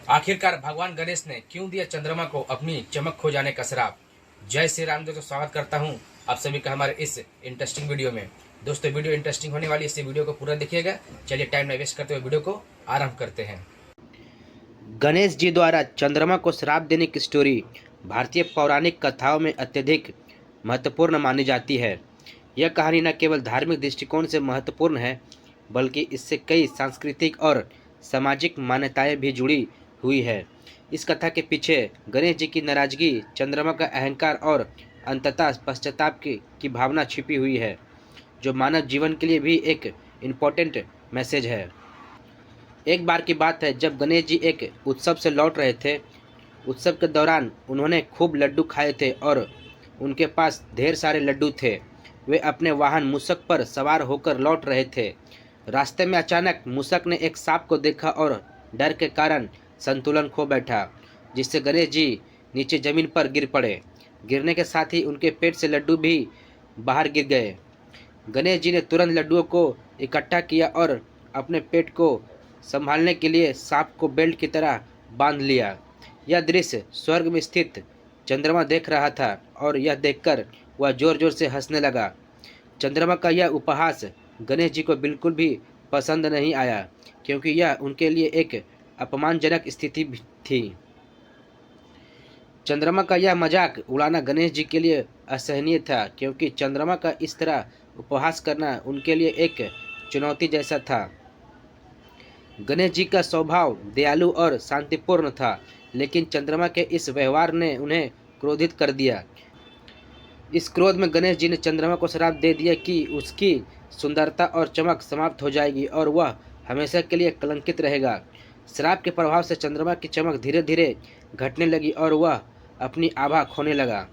आखिरकार भगवान गणेश ने क्यों दिया चंद्रमा को अपनी चमक खो जाने का श्राप। जय श्री राम दोस्तों, स्वागत करता हूं आप सभी का हमारे इस इंटरेस्टिंग वीडियो में। दोस्तों वीडियो इंटरेस्टिंग होने वाली, इस वीडियो को पूरा देखिएगा। चलिए टाइम न वेस्ट करते हुए वीडियो को आरंभ करते हैं। गणेश जी द्वारा चंद्रमा को श्राप देने की स्टोरी भारतीय पौराणिक कथाओं में अत्यधिक महत्वपूर्ण मानी जाती है। यह कहानी न केवल धार्मिक दृष्टिकोण से महत्वपूर्ण है, बल्कि इससे कई सांस्कृतिक और सामाजिक मान्यताएं भी जुड़ी हुई है। इस कथा के पीछे गणेश जी की नाराजगी, चंद्रमा का अहंकार और अंततः पश्चाताप की भावना छिपी हुई है, जो मानव जीवन के लिए भी एक इम्पोर्टेंट मैसेज है। एक बार की बात है जब गणेश जी एक उत्सव से लौट रहे थे। उत्सव के दौरान उन्होंने खूब लड्डू खाए थे और उनके पास ढेर सारे लड्डू थे। वे अपने वाहन मूषक पर सवार होकर लौट रहे थे। रास्ते में अचानक मूषक ने एक सांप को देखा और डर के कारण संतुलन खो बैठा, जिससे गणेश जी नीचे जमीन पर गिर पड़े। गिरने के साथ ही उनके पेट से लड्डू भी बाहर गिर गए। गणेश जी ने तुरंत लड्डुओं को इकट्ठा किया और अपने पेट को संभालने के लिए सांप को बेल्ट की तरह बांध लिया। यह दृश्य स्वर्ग में स्थित चंद्रमा देख रहा था और यह देखकर वह जोर जोर से हंसने लगा। चंद्रमा का यह उपहास गणेश जी को बिल्कुल भी पसंद नहीं आया, क्योंकि यह उनके लिए एक अपमानजनक स्थिति थी। चंद्रमा का यह मजाक उड़ाना गणेश जी के लिए असहनीय था, क्योंकि चंद्रमा का इस तरह उपहास करना उनके लिए एक चुनौती जैसा था। गणेश जी का स्वभाव दयालु और शांतिपूर्ण था, लेकिन चंद्रमा के इस व्यवहार ने उन्हें क्रोधित कर दिया। इस क्रोध में गणेश जी ने चंद्रमा को श्राप दे दिया कि उसकी सुंदरता और चमक समाप्त हो जाएगी और वह हमेशा के लिए कलंकित रहेगा। श्राप के प्रभाव से चंद्रमा की चमक धीरे धीरे घटने लगी और वह अपनी आभा खोने लगा।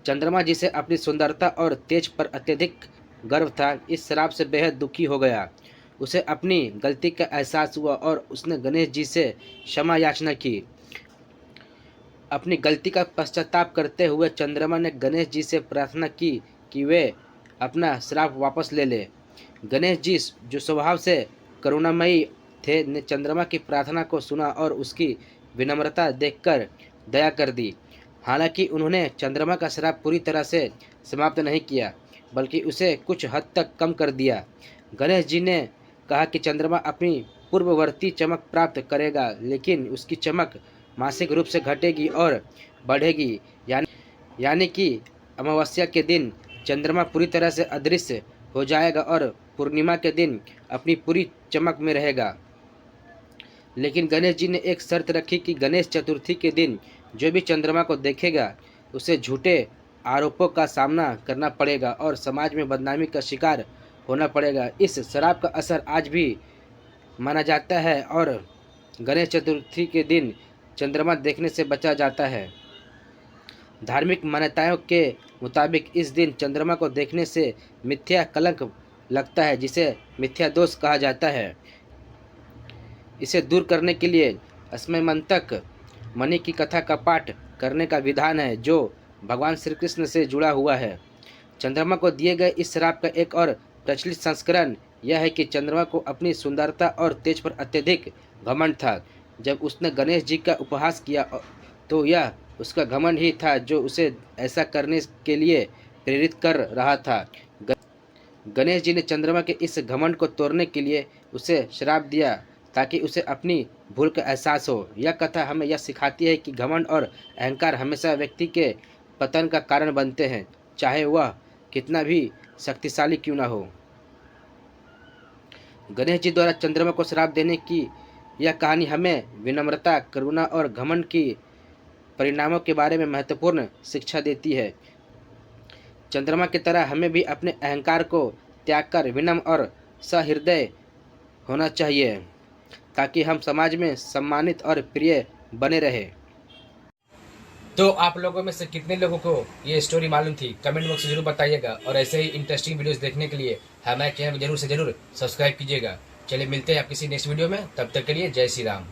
चंद्रमा जिसे अपनी सुंदरता और तेज पर अत्यधिक गर्व था, इस श्राप से बेहद दुखी हो गया। उसे अपनी गलती का एहसास हुआ और उसने गणेश जी से क्षमा याचना की। अपनी गलती का पश्चाताप करते हुए चंद्रमा ने गणेश जी से प्रार्थना की कि वे अपना श्राप वापस ले ले। गणेश जी, जो स्वभाव से करुणामयी थे, ने चंद्रमा की प्रार्थना को सुना और उसकी विनम्रता देखकर दया कर दी। हालांकि उन्होंने चंद्रमा का श्राप पूरी तरह से समाप्त नहीं किया, बल्कि उसे कुछ हद तक कम कर दिया। गणेश जी ने कहा कि चंद्रमा अपनी पूर्ववर्ती चमक प्राप्त करेगा, लेकिन उसकी चमक मासिक रूप से घटेगी और बढ़ेगी, यानी कि अमावस्या के दिन चंद्रमा पूरी तरह से अदृश्य हो जाएगा और पूर्णिमा के दिन अपनी पूरी चमक में रहेगा। लेकिन गणेश जी ने एक शर्त रखी कि गणेश चतुर्थी के दिन जो भी चंद्रमा को देखेगा उसे झूठे आरोपों का सामना करना पड़ेगा और समाज में बदनामी का शिकार होना पड़ेगा। इस श्राप का असर आज भी माना जाता है और गणेश चतुर्थी के दिन चंद्रमा देखने से बचा जाता है। धार्मिक मान्यताओं के मुताबिक इस दिन चंद्रमा को देखने से मिथ्या कलंक लगता है, जिसे मिथ्या दोष कहा जाता है। इसे दूर करने के लिए अस्मयमंतक मणि की कथा का पाठ करने का विधान है, जो भगवान श्री कृष्ण से जुड़ा हुआ है। चंद्रमा को दिए गए इस श्राप का एक और प्रचलित संस्करण यह है कि चंद्रमा को अपनी सुंदरता और तेज पर अत्यधिक घमंड था। जब उसने गणेश जी का उपहास किया तो यह उसका घमंड ही था जो उसे ऐसा करने के लिए प्रेरित कर रहा था। गणेश जी ने चंद्रमा के इस घमंड को तोड़ने के लिए उसे श्राप दिया, ताकि उसे अपनी भूल का एहसास हो। यह कथा हमें यह सिखाती है कि घमंड और अहंकार हमेशा व्यक्ति के पतन का कारण बनते हैं, चाहे वह कितना भी शक्तिशाली क्यों ना हो। गणेश जी द्वारा चंद्रमा को श्राप देने की यह कहानी हमें विनम्रता, करुणा और घमंड की परिणामों के बारे में महत्वपूर्ण शिक्षा देती है। चंद्रमा की तरह हमें भी अपने अहंकार को त्याग कर विनम्र और सहृदय होना चाहिए, ताकि हम समाज में सम्मानित और प्रिय बने रहे। तो आप लोगों में से कितने लोगों को ये स्टोरी मालूम थी, कमेंट बॉक्स में जरूर बताइएगा। और ऐसे ही इंटरेस्टिंग वीडियोस देखने के लिए हमारे चैनल को जरूर से जरूर सब्सक्राइब कीजिएगा। चलिए मिलते हैं आप किसी नेक्स्ट वीडियो में, तब तक के लिए जय श्री राम।